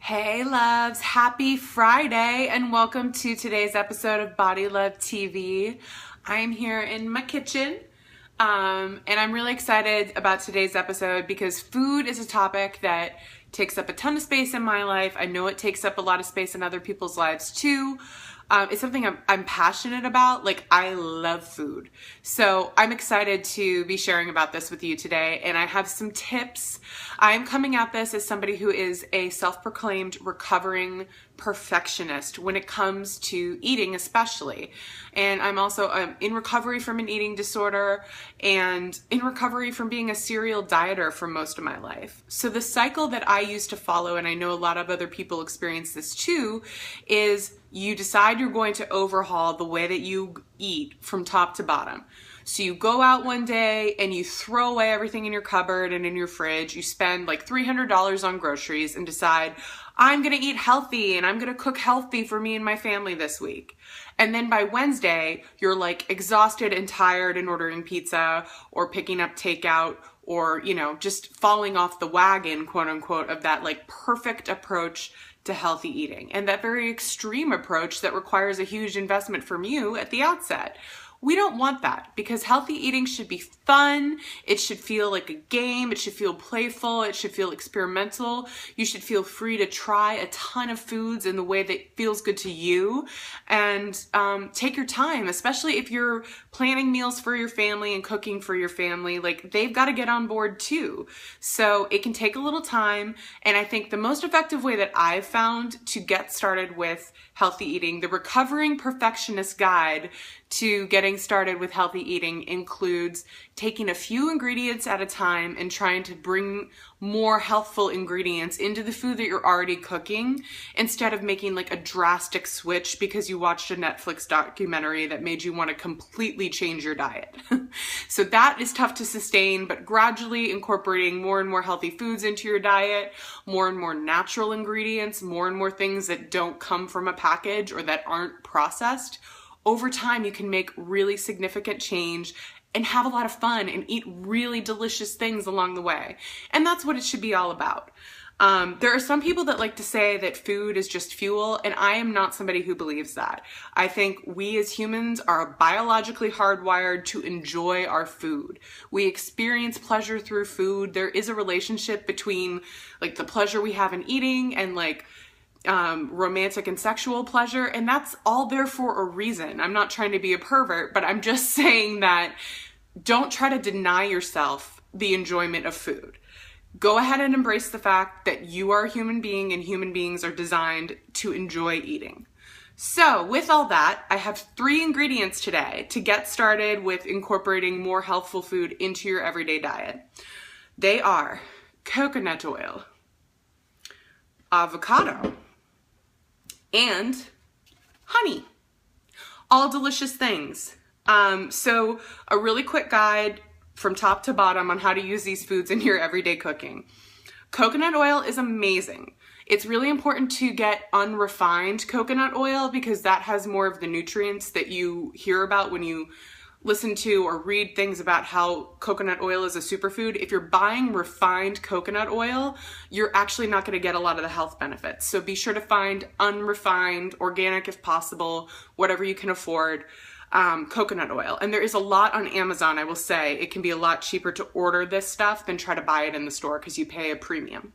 Hey loves, happy Friday and welcome to today's episode of Body Love TV. I'm here in my kitchen and I'm really excited about today's episode because food is a topic that takes up a ton of space in my life. I know it takes up a lot of space in other people's lives too. It's something I'm passionate about. Like, I love food. So I'm excited to be sharing about this with you today. And I have some tips. I'm coming at this as somebody who is a self-proclaimed recovering perfectionist when it comes to eating especially. And I'm also in recovery from an eating disorder and in recovery from being a serial dieter for most of my life. So the cycle that I used to follow, and I know a lot of other people experience this too, is you decide you're going to overhaul the way that you eat from top to bottom. So you go out one day and you throw away everything in your cupboard and in your fridge. You spend like $300 on groceries and decide, I'm gonna eat healthy and I'm gonna cook healthy for me and my family this week. And then by Wednesday, you're like exhausted and tired and ordering pizza or picking up takeout or, just falling off the wagon, quote unquote, of that like perfect approach to healthy eating and that very extreme approach that requires a huge investment from you at the outset. We don't want that because healthy eating should be fun. It should feel like a game. It should feel playful. It should feel experimental. You should feel free to try a ton of foods in the way that feels good to you and take your time, especially if you're planning meals for your family and cooking for your family. Like, they've got to get on board too. So it can take a little time. And I think the most effective way that I've found to get started with healthy eating, the Recovering Perfectionist Guide to getting started with healthy eating, includes taking a few ingredients at a time and trying to bring more healthful ingredients into the food that you're already cooking instead of making like a drastic switch because you watched a Netflix documentary that made you want to completely change your diet. So that is tough to sustain, but gradually incorporating more and more healthy foods into your diet, more and more natural ingredients, more and more things that don't come from a package or that aren't processed, over time you can make really significant change and have a lot of fun and eat really delicious things along the way. And that's what it should be all about. There are some people that like to say that food is just fuel, and I am not somebody who believes that. I think we as humans are biologically hardwired to enjoy our food. We experience pleasure through food. There is a relationship between like the pleasure we have in eating and like romantic and sexual pleasure, and that's all there for a reason. I'm not trying to be a pervert, but I'm just saying that don't try to deny yourself the enjoyment of food. Go ahead and embrace the fact that you are a human being and human beings are designed to enjoy eating. So with all that, I have 3 ingredients today to get started with incorporating more healthful food into your everyday diet. They are coconut oil, avocado, and honey. All delicious things. So a really quick guide from top to bottom on how to use these foods in your everyday cooking. Coconut oil is amazing. It's really important to get unrefined coconut oil because that has more of the nutrients that you hear about when you listen to or read things about how coconut oil is a superfood. If you're buying refined coconut oil, you're actually not going to get a lot of the health benefits. So be sure to find unrefined, organic if possible, whatever you can afford, coconut oil. And there is a lot on Amazon, I will say. It can be a lot cheaper to order this stuff than try to buy it in the store because you pay a premium.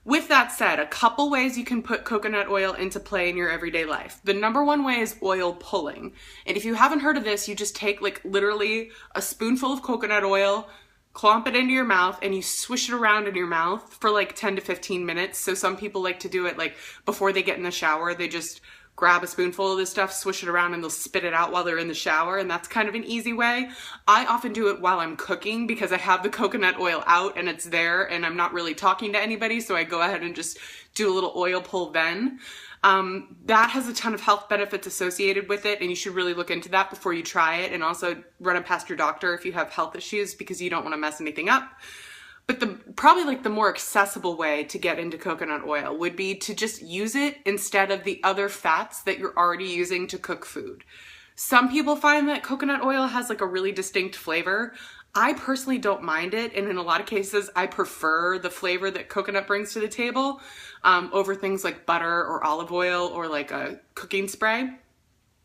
With that said, a couple ways you can put coconut oil into play in your everyday life. The number one way is oil pulling. And if you haven't heard of this, you just take like literally a spoonful of coconut oil, clomp it into your mouth, and you swish it around in your mouth for like 10 to 15 minutes. So some people like to do it like before they get in the shower. They just grab a spoonful of this stuff, swish it around, and they'll spit it out while they're in the shower, and that's kind of an easy way. I often do it while I'm cooking because I have the coconut oil out and it's there and I'm not really talking to anybody, so I go ahead and just do a little oil pull then. That has a ton of health benefits associated with it, and you should really look into that before you try it, and also run it past your doctor if you have health issues because you don't want to mess anything up. But probably like the more accessible way to get into coconut oil would be to just use it instead of the other fats that you're already using to cook food. Some people find that coconut oil has like a really distinct flavor. I personally don't mind it, and in a lot of cases, I prefer the flavor that coconut brings to the table over things like butter or olive oil or like a cooking spray.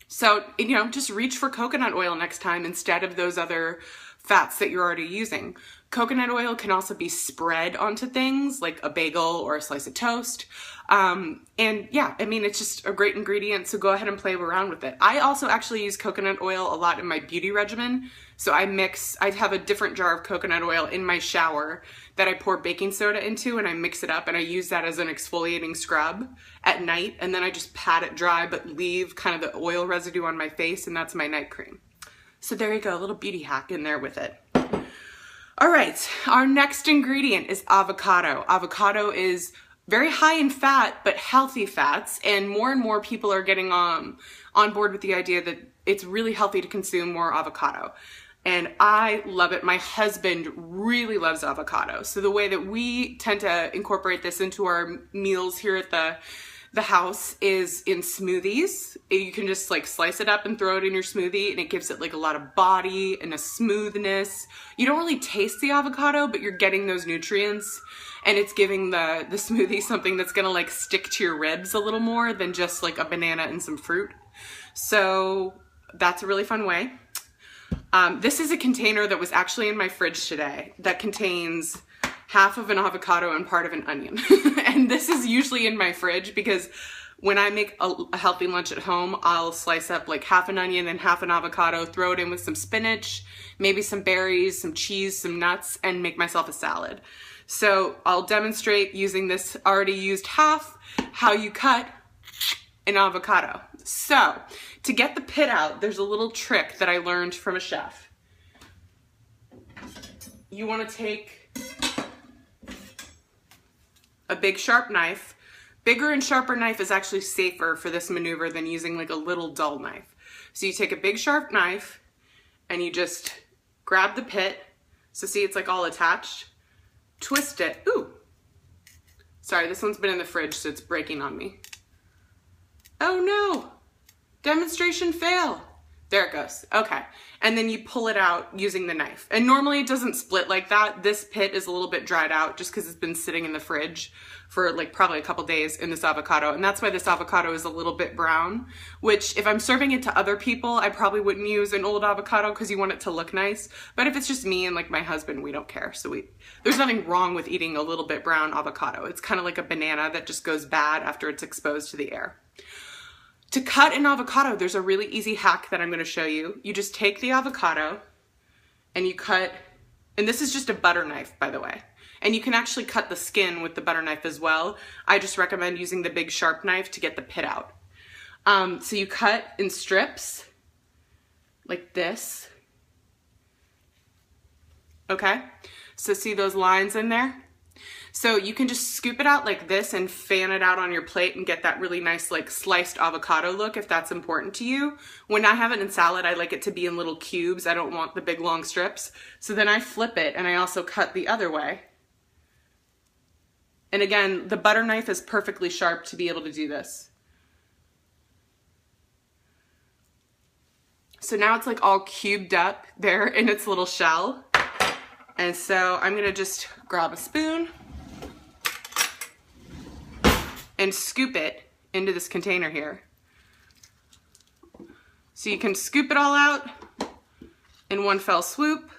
So, you know, just reach for coconut oil next time instead of those other fats that you're already using. Coconut oil can also be spread onto things like a bagel or a slice of toast. And yeah, I mean, it's just a great ingredient, so go ahead and play around with it. I also actually use coconut oil a lot in my beauty regimen. So I have a different jar of coconut oil in my shower that I pour baking soda into, and I mix it up, and I use that as an exfoliating scrub at night, and then I just pat it dry but leave kind of the oil residue on my face, and that's my night cream. So there you go, a little beauty hack in there with it. All right, our next ingredient is avocado. Avocado is very high in fat, but healthy fats, and more people are getting on board with the idea that it's really healthy to consume more avocado. And I love it. My husband really loves avocado. So the way that we tend to incorporate this into our meals here at the house is in smoothies. You can just like slice it up and throw it in your smoothie, and it gives it like a lot of body and a smoothness. You don't really taste the avocado, but you're getting those nutrients, and it's giving the smoothie something that's gonna like stick to your ribs a little more than just like a banana and some fruit. So that's a really fun way. This is a container that was actually in my fridge today that contains half of an avocado and part of an onion. And this is usually in my fridge because when I make a healthy lunch at home, I'll slice up like half an onion and half an avocado, throw it in with some spinach, maybe some berries, some cheese, some nuts, and make myself a salad. So I'll demonstrate using this already used half, how you cut an avocado. So to get the pit out, there's a little trick that I learned from a chef. You want to take a big sharp knife. Bigger and sharper knife is actually safer for this maneuver than using like a little dull knife. So you take a big sharp knife and you just grab the pit. So see, it's like all attached. Twist it. Ooh. Sorry, this one's been in the fridge, so it's breaking on me. Oh no, demonstration fail. There it goes. Okay. And then you pull it out using the knife. And normally it doesn't split like that. This pit is a little bit dried out just because it's been sitting in the fridge for like probably a couple days in this avocado. And that's why this avocado is a little bit brown, which if I'm serving it to other people, I probably wouldn't use an old avocado because you want it to look nice. But if it's just me and like my husband, we don't care. So there's nothing wrong with eating a little bit brown avocado. It's kind of like a banana that just goes bad after it's exposed to the air. To cut an avocado, there's a really easy hack that I'm going to show you. You just take the avocado and you cut, and this is just a butter knife, by the way. And you can actually cut the skin with the butter knife as well. I just recommend using the big sharp knife to get the pit out. So you cut in strips like this. Okay? So see those lines in there? So you can just scoop it out like this and fan it out on your plate and get that really nice like sliced avocado look if that's important to you. When I have it in salad, I like it to be in little cubes. I don't want the big long strips. So then I flip it and I also cut the other way. And again, the butter knife is perfectly sharp to be able to do this. So now it's like all cubed up there in its little shell. And so I'm gonna just grab a spoon and scoop it into this container here. So you can scoop it all out in one fell swoop,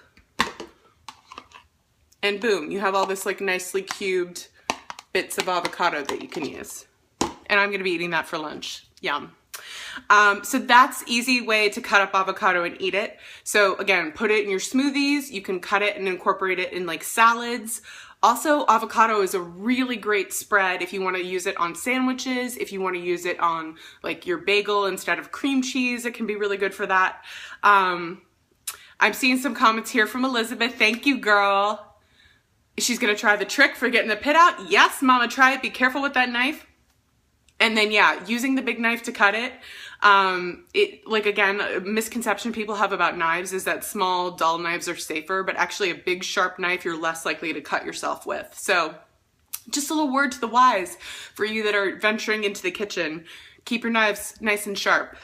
and boom, you have all this like nicely cubed bits of avocado that you can use. And I'm gonna be eating that for lunch. Yum. So that's easy way to cut up avocado and eat it. So again, put it in your smoothies. You can cut it and incorporate it in like salads. Also, avocado is a really great spread if you want to use it on sandwiches, if you want to use it on like your bagel instead of cream cheese, it can be really good for that. I'm seeing some comments here from Elizabeth. Thank you, girl. She's gonna try the trick for getting the pit out. Yes, mama, try it. Be careful with that knife. And then yeah, using the big knife to cut it. Like again, a misconception people have about knives is that small, dull knives are safer, but actually a big sharp knife you're less likely to cut yourself with. So just a little word to the wise for you that are venturing into the kitchen. Keep your knives nice and sharp.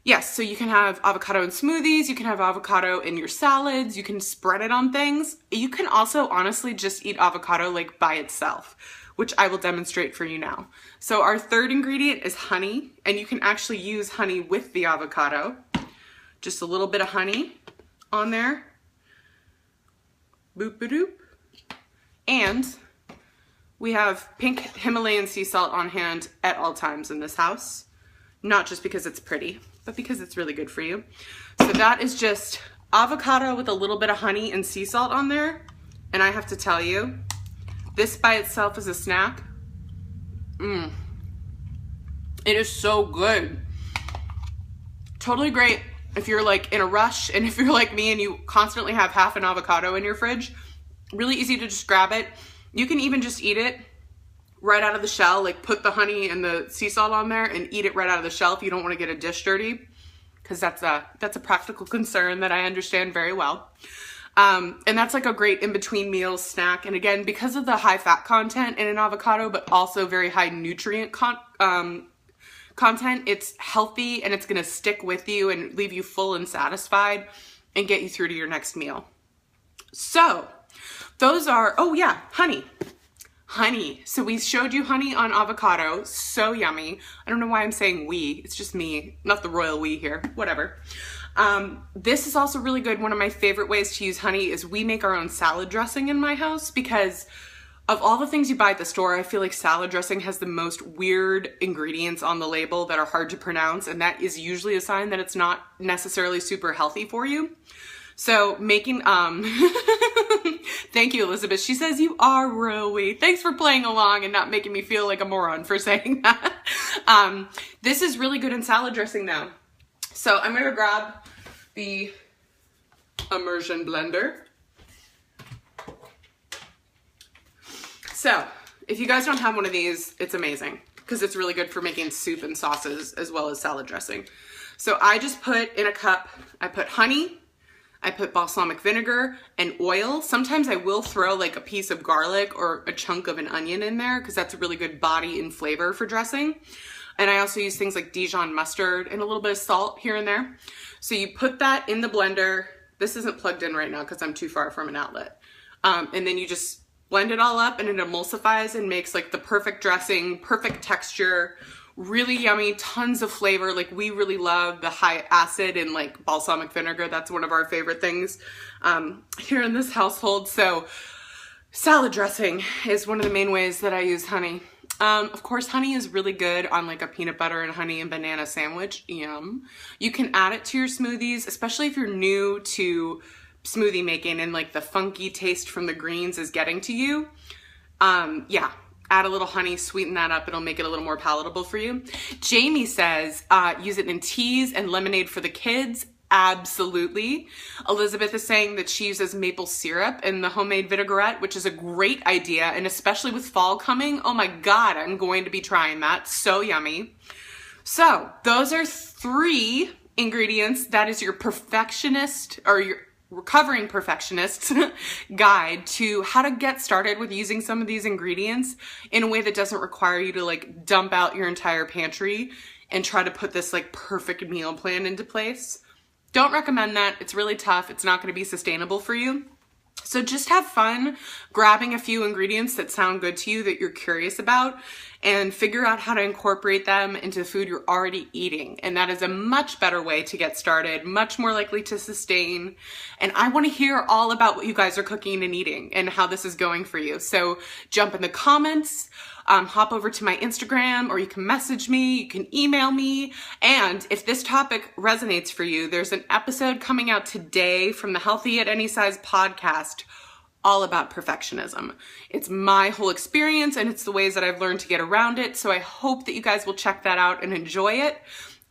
yes, so you can have avocado in smoothies, you can have avocado in your salads, you can spread it on things. You can also honestly just eat avocado like by itself, which I will demonstrate for you now. So our third ingredient is honey, and you can actually use honey with the avocado. Just a little bit of honey on there. Boop, ba doop. And we have pink Himalayan sea salt on hand at all times in this house. Not just because it's pretty, but because it's really good for you. So that is just avocado with a little bit of honey and sea salt on there. And I have to tell you, this by itself is a snack. It is so good. Totally great if you're like in a rush, and if you're like me and you constantly have half an avocado in your fridge. Really easy to just grab it. You can even just eat it right out of the shell, like put the honey and the sea salt on there and eat it right out of the shell if you don't want to get a dish dirty, because that's a practical concern that I understand very well. And that's like a great in-between meal snack. And again, because of the high fat content in an avocado, but also very high nutrient content, it's healthy and it's going to stick with you and leave you full and satisfied and get you through to your next meal. So those are, oh yeah, honey. Honey. So we showed you honey on avocado. So yummy. I don't know why I'm saying we. It's just me, not the royal we here. Whatever. This is also really good. One of my favorite ways to use honey is we make our own salad dressing in my house, because of all the things you buy at the store, I feel like salad dressing has the most weird ingredients on the label that are hard to pronounce, and that is usually a sign that it's not necessarily super healthy for you. So making, thank you, Elizabeth. She says you are royal we. Thanks for playing along and not making me feel like a moron for saying that. This is really good in salad dressing now. So I'm gonna grab the immersion blender. So if you guys don't have one of these, it's amazing, because it's really good for making soup and sauces as well as salad dressing. So I just put in a cup, I put honey, I put balsamic vinegar and oil. Sometimes I will throw like a piece of garlic or a chunk of an onion in there, because that's a really good body and flavor for dressing. And I also use things like Dijon mustard and a little bit of salt here and there. So you put that in the blender. This isn't plugged in right now because I'm too far from an outlet. And then you just blend it all up and it emulsifies and makes like the perfect dressing, perfect texture, really yummy, tons of flavor. Like we really love the high acid and like balsamic vinegar. That's one of our favorite things here in this household. So salad dressing is one of the main ways that I use honey. Of course, honey is really good on like a peanut butter and honey and banana sandwich. Yum. You can add it to your smoothies, especially if you're new to smoothie making and like the funky taste from the greens is getting to you. Yeah. Add a little honey, sweeten that up. It'll make it a little more palatable for you. Jamie says, use it in teas and lemonade for the kids. Absolutely. Elizabeth is saying that she uses maple syrup in the homemade vinaigrette, which is a great idea. And especially with fall coming, oh my God, I'm going to be trying that. So yummy. So those are 3 ingredients. That is your perfectionist or your recovering perfectionist guide to how to get started with using some of these ingredients in a way that doesn't require you to like dump out your entire pantry and try to put this like perfect meal plan into place. Don't recommend that. It's really tough. It's not going to be sustainable for you. So just have fun grabbing a few ingredients that sound good to you, that you're curious about, and figure out how to incorporate them into food you're already eating. And that is a much better way to get started, much more likely to sustain. And I want to hear all about what you guys are cooking and eating and how this is going for you. So jump in the comments, hop over to my Instagram, or you can message me, you can email me. And if this topic resonates for you, there's an episode coming out today from the Healthy at Any Size podcast all about perfectionism. It's my whole experience and it's the ways that I've learned to get around it. So I hope that you guys will check that out and enjoy it.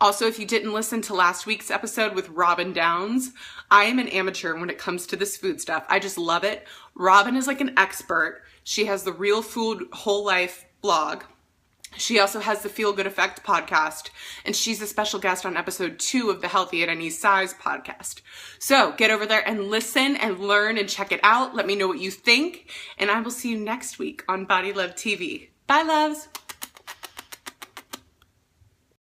Also, if you didn't listen to last week's episode with Robin Downs, I am an amateur when it comes to this food stuff. I just love it. Robin is like an expert. She has the Real Food Whole Life blog. She also has the Feel Good Effect podcast, and she's a special guest on episode 2 of the Healthy at Any Size podcast. So get over there and listen and learn and check it out. Let me know what you think, and I will see you next week on Body Love TV. Bye, loves.